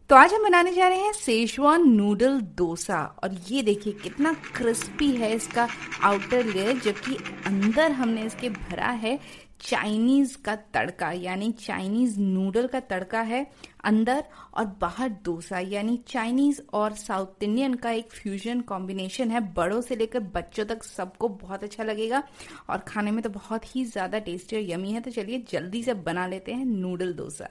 तो आज हम बनाने जा रहे हैं सेजवान नूडल डोसा। और ये देखिए कितना क्रिस्पी है इसका आउटर लेयर, जबकि अंदर हमने इसके भरा है चाइनीज का तड़का, यानी चाइनीज नूडल का तड़का है अंदर, और बाहर डोसा यानी चाइनीज और साउथ इंडियन का एक फ्यूजन कॉम्बिनेशन है। बड़ों से लेकर बच्चों तक सबको बहुत अच्छा लगेगा और खाने में तो बहुत ही ज्यादा टेस्टी और यमी है। तो चलिए जल्दी से बना लेते हैं नूडल डोसा।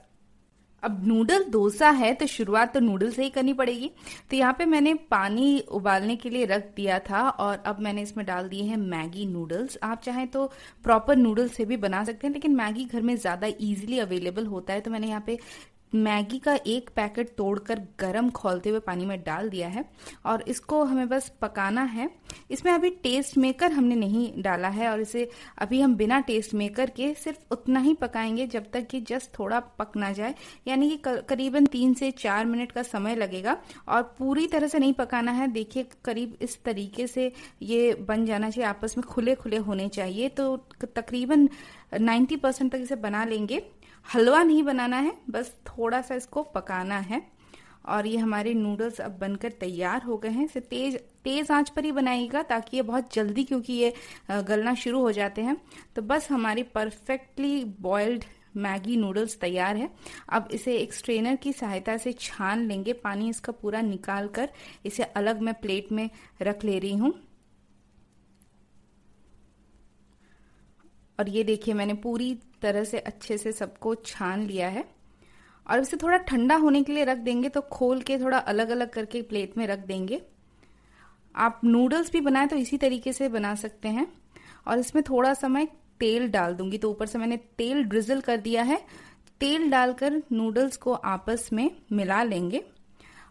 अब नूडल डोसा है तो शुरुआत तो नूडल से ही करनी पड़ेगी। तो यहाँ पे मैंने पानी उबालने के लिए रख दिया था और अब मैंने इसमें डाल दिए हैं मैगी नूडल्स। आप चाहें तो प्रॉपर नूडल्स से भी बना सकते हैं, लेकिन मैगी घर में ज़्यादा इजीली अवेलेबल होता है। तो मैंने यहाँ पे मैगी का एक पैकेट तोड़कर गरम खौलते हुए पानी में डाल दिया है और इसको हमें बस पकाना है। इसमें अभी टेस्ट मेकर हमने नहीं डाला है और इसे अभी हम बिना टेस्ट मेकर के सिर्फ उतना ही पकाएंगे जब तक कि जस्ट थोड़ा पक ना जाए, यानी कि करीबन 3 से 4 मिनट का समय लगेगा। और पूरी तरह से नहीं पकाना है, देखिए करीब इस तरीके से ये बन जाना चाहिए, आपस में खुले खुले होने चाहिए। तो तकरीबन 90% तक इसे बना लेंगे। हलवा नहीं बनाना है, बस थोड़ा सा इसको पकाना है। और ये हमारे नूडल्स अब बनकर तैयार हो गए हैं। इसे तेज तेज आंच पर ही बनाइएगा ताकि ये बहुत जल्दी, क्योंकि ये गलना शुरू हो जाते हैं। तो बस हमारी परफेक्टली बॉइल्ड मैगी नूडल्स तैयार है। अब इसे एक स्ट्रेनर की सहायता से छान लेंगे, पानी इसका पूरा निकाल कर इसे अलग मैं प्लेट में रख ले रही हूँ। और ये देखिए मैंने पूरी तरह से अच्छे से सबको छान लिया है और इसे थोड़ा ठंडा होने के लिए रख देंगे। तो खोल के थोड़ा अलग अलग करके प्लेट में रख देंगे। आप नूडल्स भी बनाए तो इसी तरीके से बना सकते हैं। और इसमें थोड़ा सा मैं तेल डाल दूंगी, तो ऊपर से मैंने तेल ड्रिजल कर दिया है। तेल डालकर नूडल्स को आपस में मिला लेंगे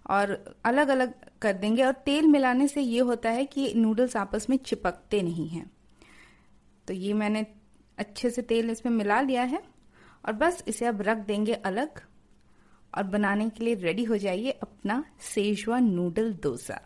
और अलग अलग कर देंगे। और तेल मिलाने से ये होता है कि नूडल्स आपस में चिपकते नहीं हैं। तो ये मैंने अच्छे से तेल इसमें मिला लिया है और बस इसे अब रख देंगे अलग। और बनाने के लिए रेडी हो जाइए अपना सेजवान नूडल डोसा।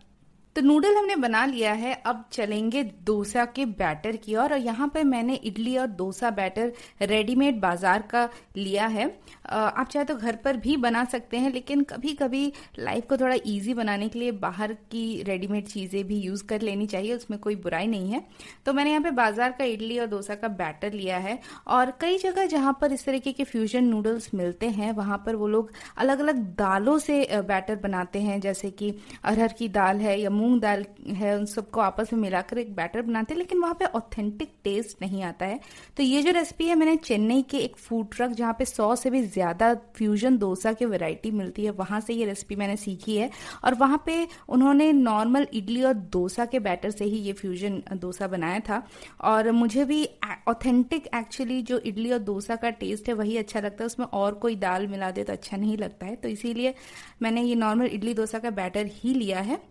तो नूडल हमने बना लिया है, अब चलेंगे डोसा के बैटर की ओर। और यहाँ पे मैंने इडली और डोसा बैटर रेडीमेड बाजार का लिया है। आप चाहे तो घर पर भी बना सकते हैं, लेकिन कभी कभी लाइफ को थोड़ा इजी बनाने के लिए बाहर की रेडीमेड चीज़ें भी यूज़ कर लेनी चाहिए, उसमें कोई बुराई नहीं है। तो मैंने यहाँ पे बाजार का इडली और डोसा का बैटर लिया है। और कई जगह जहाँ पर इस तरीके के फ्यूजन नूडल्स मिलते हैं वहाँ पर वो लोग अलग अलग दालों से बैटर बनाते हैं, जैसे कि अरहर की दाल है या मूंग दाल है, उन सबको आपस में मिलाकर एक बैटर बनाते हैं, लेकिन वहाँ पे ऑथेंटिक टेस्ट नहीं आता है। तो ये जो रेसिपी है मैंने चेन्नई के एक फूड ट्रक जहाँ पे 100 से भी ज्यादा फ्यूजन डोसा की वैरायटी मिलती है, वहां से ये रेसिपी मैंने सीखी है। और वहां पे उन्होंने नॉर्मल इडली और डोसा के बैटर से ही ये फ्यूजन डोसा बनाया था। और मुझे भी ऑथेंटिक एक्चुअली जो इडली और डोसा का टेस्ट है वही अच्छा लगता है, उसमें और कोई दाल मिला दे तो अच्छा नहीं लगता है। तो इसीलिए मैंने ये नॉर्मल इडली डोसा का बैटर ही लिया है।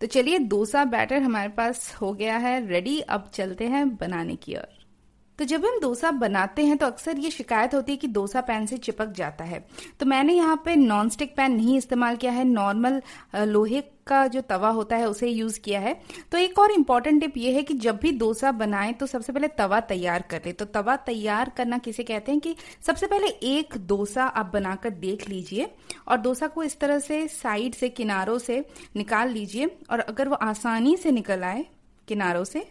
तो चलिए डोसा बैटर हमारे पास हो गया है रेडी, अब चलते हैं बनाने की ओर। तो जब हम डोसा बनाते हैं तो अक्सर ये शिकायत होती है कि डोसा पैन से चिपक जाता है। तो मैंने यहाँ पे नॉन स्टिक पैन नहीं इस्तेमाल किया है, नॉर्मल लोहे का जो तवा होता है उसे यूज किया है। तो एक और इम्पॉर्टेंट टिप ये है कि जब भी डोसा बनाएं तो सबसे पहले तवा तैयार कर ले। तो तवा तैयार करना किसे कहते हैं कि सबसे पहले एक डोसा आप बनाकर देख लीजिए और डोसा को इस तरह से साइड से किनारों से निकाल लीजिए। और अगर वो आसानी से निकल आए किनारों से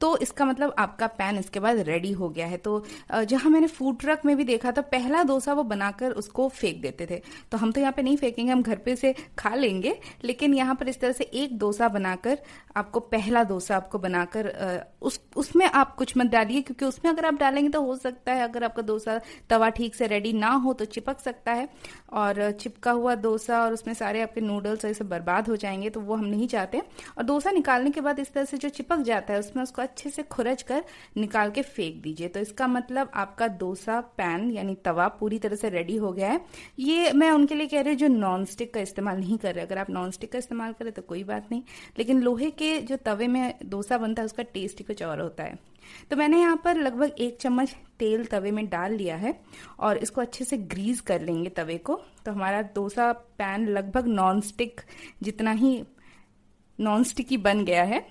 तो इसका मतलब आपका पैन इसके बाद रेडी हो गया है। तो जहां मैंने फूड ट्रक में भी देखा था, पहला डोसा वो बनाकर उसको फेंक देते थे। तो हम तो यहाँ पे नहीं फेंकेंगे, हम घर पे से खा लेंगे। लेकिन यहाँ पर इस तरह से एक डोसा बनाकर आपको, पहला डोसा आपको बनाकर उसमें आप कुछ मत डालिए, क्योंकि उसमें अगर आप डालेंगे तो हो सकता है अगर आपका डोसा तवा ठीक से रेडी ना हो तो चिपक सकता है। और चिपका हुआ डोसा और उसमें सारे आपके नूडल्स ऐसे बर्बाद हो जाएंगे, तो वो हम नहीं चाहते। और डोसा निकालने के बाद इस तरह से जो चिपक जाता है उसमें उसको अच्छे से खुरच कर निकाल के फेंक दीजिए। तो इसका मतलब आपका डोसा पैन यानी तवा पूरी तरह से रेडी हो गया है। ये मैं उनके लिए कह रही हूँ जो नॉन स्टिक का इस्तेमाल नहीं कर रहे। अगर आप नॉन स्टिक का इस्तेमाल करें तो कोई बात नहीं, लेकिन लोहे के जो तवे में डोसा बनता है उसका टेस्ट ही कुछ और होता है। तो मैंने यहाँ पर लगभग 1 चम्मच तेल तवे में डाल लिया है और इसको अच्छे से ग्रीस कर लेंगे तवे को। तो हमारा डोसा पैन लगभग नॉन स्टिक जितना ही नॉन स्टिकी बन गया है।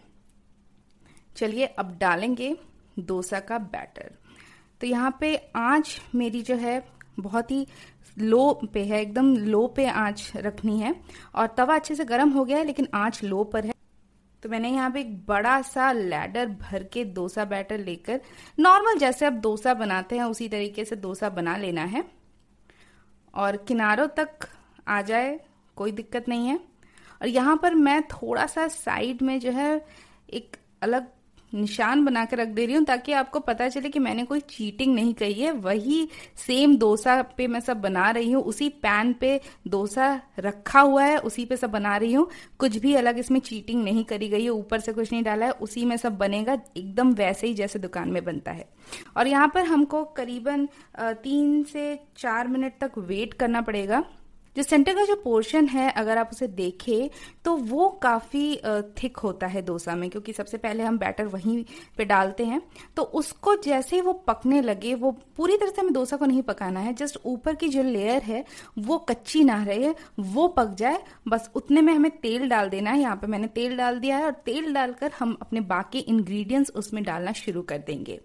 चलिए अब डालेंगे डोसा का बैटर। तो यहाँ पे आंच मेरी जो है बहुत ही लो पे है, एकदम लो पे आंच रखनी है। और तवा अच्छे से गर्म हो गया है लेकिन आंच लो पर है। तो मैंने यहाँ पे एक बड़ा सा लैडर भर के डोसा बैटर लेकर नॉर्मल जैसे आप डोसा बनाते हैं उसी तरीके से डोसा बना लेना है और किनारों तक आ जाए, कोई दिक्कत नहीं है। और यहाँ पर मैं थोड़ा सा साइड में जो है एक अलग निशान बना के रख दे रही हूँ ताकि आपको पता चले कि मैंने कोई चीटिंग नहीं करी है। वही सेम डोसा पे मैं सब बना रही हूँ, उसी पैन पे डोसा रखा हुआ है, उसी पे सब बना रही हूँ। कुछ भी अलग इसमें चीटिंग नहीं करी गई है, ऊपर से कुछ नहीं डाला है, उसी में सब बनेगा एकदम वैसे ही जैसे दुकान में बनता है। और यहाँ पर हमको करीबन 3 से 4 मिनट तक वेट करना पड़ेगा। जो सेंटर का जो पोर्शन है अगर आप उसे देखें तो वो काफ़ी थिक होता है डोसा में, क्योंकि सबसे पहले हम बैटर वहीं पे डालते हैं। तो उसको जैसे ही वो पकने लगे, वो पूरी तरह से हमें डोसा को नहीं पकाना है, जस्ट ऊपर की जो लेयर है वो कच्ची ना रहे, वो पक जाए, बस उतने में हमें तेल डाल देना है। यहाँ पे मैंने तेल डाल दिया है और तेल डालकर हम अपने बाकी इंग्रेडिएंट्स उसमें डालना शुरू कर देंगे।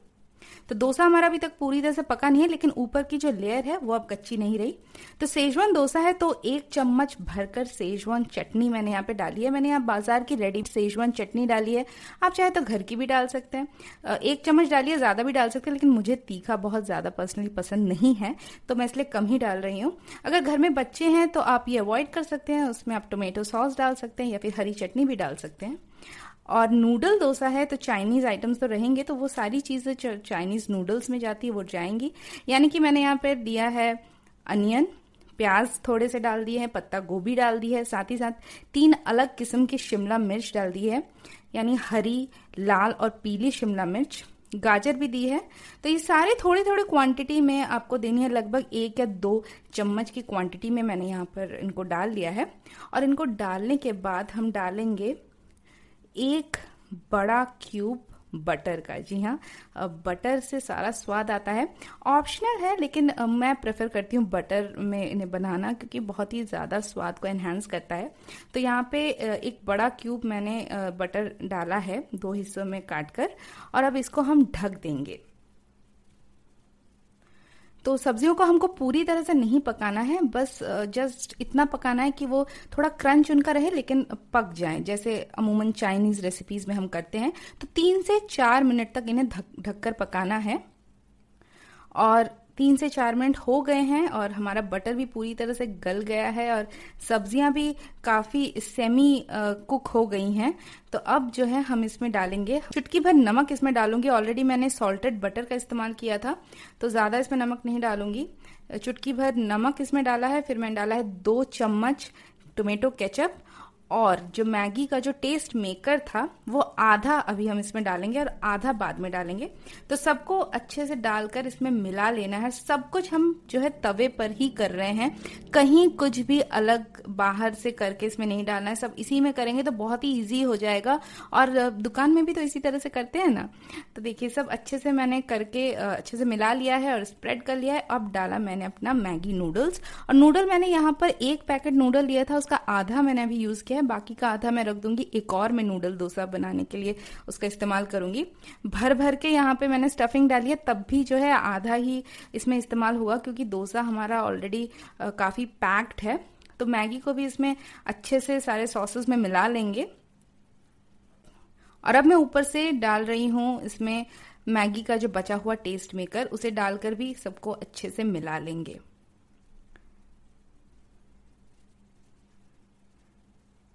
तो डोसा हमारा अभी तक पूरी तरह से पका नहीं है लेकिन ऊपर की जो लेयर है वो अब कच्ची नहीं रही। तो सेजवान डोसा है तो 1 चम्मच भरकर सेजवान चटनी मैंने यहाँ पे डाली है। मैंने यहाँ बाजार की रेडी सेजवान चटनी डाली है, आप चाहे तो घर की भी डाल सकते हैं। 1 चम्मच डालिए, ज्यादा भी डाल सकते हैं, लेकिन मुझे तीखा बहुत ज्यादा पर्सनली पसंद नहीं है तो मैं इसलिए कम ही डाल रही हूँ। अगर घर में बच्चे हैं तो आप ये अवॉइड कर सकते हैं, उसमें आप टोमेटो सॉस डाल सकते हैं या फिर हरी चटनी भी डाल सकते हैं। और नूडल डोसा है तो चाइनीज आइटम्स तो रहेंगे, तो वो सारी चीजें चाइनीज नूडल्स में जाती है वो जाएंगी। यानी कि मैंने यहाँ पे दिया है अनियन, प्याज थोड़े से डाल दिए हैं, पत्ता गोभी डाल दी है, साथ ही साथ 3 अलग किस्म की शिमला मिर्च डाल दी है, यानी हरी, लाल और पीली शिमला मिर्च, गाजर भी दी है। तो ये सारे थोड़ी थोड़ी क्वांटिटी में आपको देनी है, लगभग 1 या 2 चम्मच की क्वांटिटी में मैंने यहाँ पर इनको डाल दिया है। और इनको डालने के बाद हम डालेंगे 1 बड़ा क्यूब बटर का। जी हाँ, बटर से सारा स्वाद आता है, ऑप्शनल है लेकिन मैं प्रेफर करती हूँ बटर में इन्हें बनाना क्योंकि बहुत ही ज़्यादा स्वाद को एनहांस करता है। तो यहाँ पे 1 बड़ा क्यूब मैंने बटर डाला है 2 हिस्सों में काट कर, और अब इसको हम ढक देंगे। तो सब्जियों को हमको पूरी तरह से नहीं पकाना है, बस जस्ट इतना पकाना है कि वो थोड़ा क्रंच उनका रहे लेकिन पक जाए, जैसे अमूमन चाइनीज रेसिपीज में हम करते हैं। तो 3 से 4 मिनट तक इन्हें ढककर पकाना है। और 3 से 4 मिनट हो गए हैं और हमारा बटर भी पूरी तरह से गल गया है और सब्जियां भी काफी सेमी कुक हो गई हैं। तो अब जो है हम इसमें डालेंगे चुटकी भर नमक, इसमें डालूंगी। ऑलरेडी मैंने सॉल्टेड बटर का इस्तेमाल किया था तो ज्यादा इसमें नमक नहीं डालूंगी। चुटकी भर नमक इसमें डाला है। फिर मैंने डाला है 2 चम्मच टोमेटो केचप, और जो मैगी का जो टेस्ट मेकर था वो आधा अभी हम इसमें डालेंगे और आधा बाद में डालेंगे। तो सबको अच्छे से डालकर इसमें मिला लेना है। सब कुछ हम जो है तवे पर ही कर रहे हैं, कहीं कुछ भी अलग बाहर से करके इसमें नहीं डालना है, सब इसी में करेंगे तो बहुत ही इजी हो जाएगा। और दुकान में भी तो इसी तरह से करते हैं ना। तो देखिए सब अच्छे से मैंने करके अच्छे से मिला लिया है और स्प्रेड कर लिया है। अब डाला मैंने अपना मैगी नूडल्स, और नूडल मैंने यहाँ पर 1 पैकेट नूडल लिया था, उसका आधा मैंने अभी यूज किया है, बाकी का आधा मैं रख दूंगी, एक और मैं नूडल डोसा बनाने के लिए उसका इस्तेमाल करूंगी। भर भर के यहाँ पे मैंने स्टफिंग डाली है, तब भी जो है आधा ही इसमें इस्तेमाल हुआ क्योंकि डोसा हमारा ऑलरेडी काफी पैक्ड है। तो मैगी को भी इसमें अच्छे से सारे सॉसेस में मिला लेंगे। और अब मैं ऊपर से डाल रही हूँ इसमें मैगी का जो बचा हुआ टेस्ट मेकर, उसे डालकर भी सबको अच्छे से मिला लेंगे।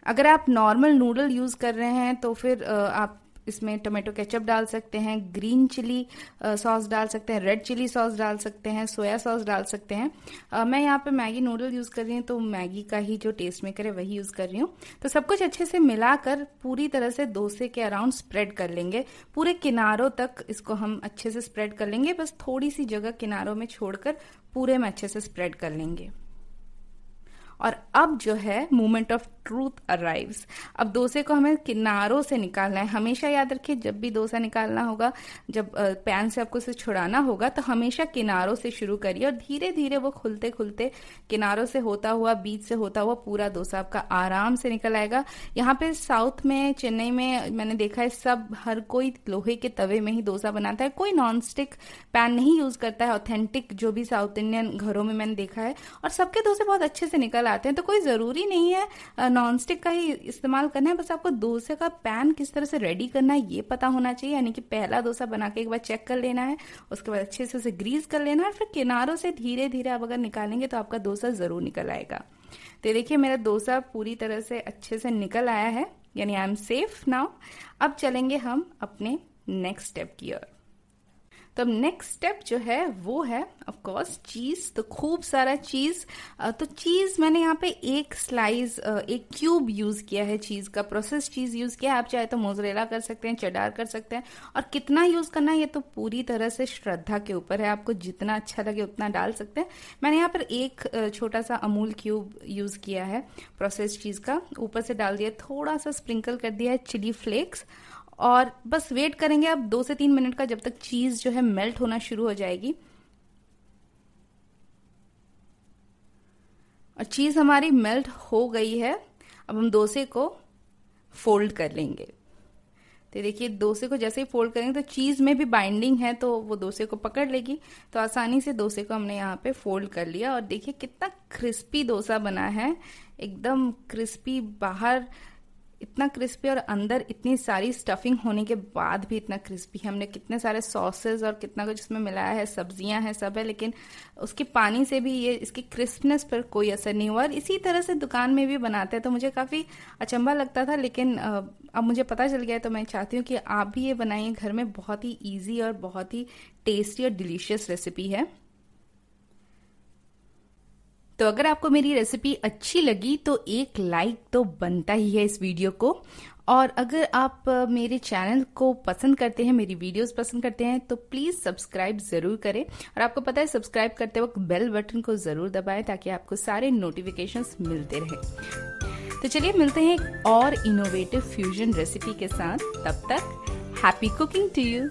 अगर आप नॉर्मल नूडल यूज कर रहे हैं तो फिर आप इसमें टोमेटो केचप डाल सकते हैं, ग्रीन चिली सॉस डाल सकते हैं, रेड चिली सॉस डाल सकते हैं, सोया सॉस डाल सकते हैं। मैं यहाँ पे मैगी नूडल यूज कर रही हूँ तो मैगी का ही जो टेस्ट मेकर है वही यूज कर रही हूँ। तो सब कुछ अच्छे से मिलाकर पूरी तरह से डोसे के अराउंड स्प्रेड कर लेंगे, पूरे किनारों तक इसको हम अच्छे से स्प्रेड कर लेंगे। बस थोड़ी सी जगह किनारों में छोड़कर पूरे में अच्छे से स्प्रेड कर लेंगे। और अब जो है मोमेंट ऑफ ट्रूथ अराइव्स। अब डोसे को हमें किनारों से निकालना है। हमेशा याद रखिए, जब भी डोसा निकालना होगा, जब पैन से आपको उसे छुड़ाना होगा, तो हमेशा किनारों से शुरू करिए और धीरे धीरे वो खुलते खुलते किनारों से होता हुआ, बीच से होता हुआ पूरा डोसा आपका आराम से निकल आएगा। यहाँ पे साउथ में, चेन्नई में मैंने देखा है, सब हर कोई लोहे के तवे में ही डोसा बनाता है, कोई नॉन स्टिक पैन नहीं यूज करता है। ऑथेंटिक जो भी साउथ इंडियन घरों में मैंने देखा है, और सबके डोसे बहुत अच्छे से निकल आते हैं। तो कोई जरूरी नहीं है नॉन स्टिक का ही इस्तेमाल करना है, बस आपको डोसे का पैन किस तरह से रेडी करना है ये पता होना चाहिए। यानी कि पहला डोसा बना के एक बार चेक कर लेना है, उसके बाद अच्छे से उसे ग्रीस कर लेना है, फिर किनारों से धीरे धीरे आप अगर निकालेंगे तो आपका डोसा जरूर निकल आएगा। तो देखिए मेरा डोसा पूरी तरह से अच्छे से निकल आया है, यानी आई एम सेफ नाउ। अब चलेंगे हम अपने नेक्स्ट स्टेप की ओर। तो अब नेक्स्ट स्टेप जो है वो है ऑफ कोर्स चीज। तो खूब सारा चीज, तो चीज मैंने यहाँ पे एक स्लाइस, एक क्यूब यूज किया है चीज का, प्रोसेस चीज यूज किया है। आप चाहे तो मोज़रेला कर सकते हैं, चेडार कर सकते हैं, और कितना यूज करना है ये तो पूरी तरह से श्रद्धा के ऊपर है, आपको जितना अच्छा लगे उतना डाल सकते हैं। मैंने यहाँ पर एक छोटा सा अमूल क्यूब यूज किया है प्रोसेस चीज का, ऊपर से डाल दिया, थोड़ा सा स्प्रिंकल कर दिया है चिली फ्लेक्स, और बस वेट करेंगे अब 2 से 3 मिनट का, जब तक चीज जो है मेल्ट होना शुरू हो जाएगी। और चीज हमारी मेल्ट हो गई है। अब हम डोसे को फोल्ड कर लेंगे। तो देखिए डोसे को जैसे ही फोल्ड करेंगे तो चीज में भी बाइंडिंग है, तो वो डोसे को पकड़ लेगी। तो आसानी से डोसे को हमने यहाँ पे फोल्ड कर लिया, और देखिए कितना क्रिस्पी डोसा बना है, एकदम क्रिस्पी, बाहर इतना क्रिस्पी और अंदर इतनी सारी स्टफिंग होने के बाद भी इतना क्रिस्पी है। हमने कितने सारे सॉसेस और कितना कुछ इसमें मिलाया है, सब्जियां हैं, सब है, लेकिन उसके पानी से भी ये इसकी क्रिस्पनेस पर कोई असर नहीं हुआ। और इसी तरह से दुकान में भी बनाते हैं, तो मुझे काफ़ी अचंभा लगता था, लेकिन अब मुझे पता चल गया है। तो मैं चाहती हूँ कि आप भी ये बनाइए घर में, बहुत ही ईजी और बहुत ही टेस्टी और डिलीशियस रेसिपी है। तो अगर आपको मेरी रेसिपी अच्छी लगी तो एक लाइक तो बनता ही है इस वीडियो को, और अगर आप मेरे चैनल को पसंद करते हैं, मेरी वीडियोस पसंद करते हैं, तो प्लीज सब्सक्राइब जरूर करें। और आपको पता है सब्सक्राइब करते वक्त बेल बटन को जरूर दबाएं, ताकि आपको सारे नोटिफिकेशंस मिलते रहे। तो चलिए मिलते हैं एक और इनोवेटिव फ्यूजन रेसिपी के साथ। तब तक हैप्पी कुकिंग टू यू।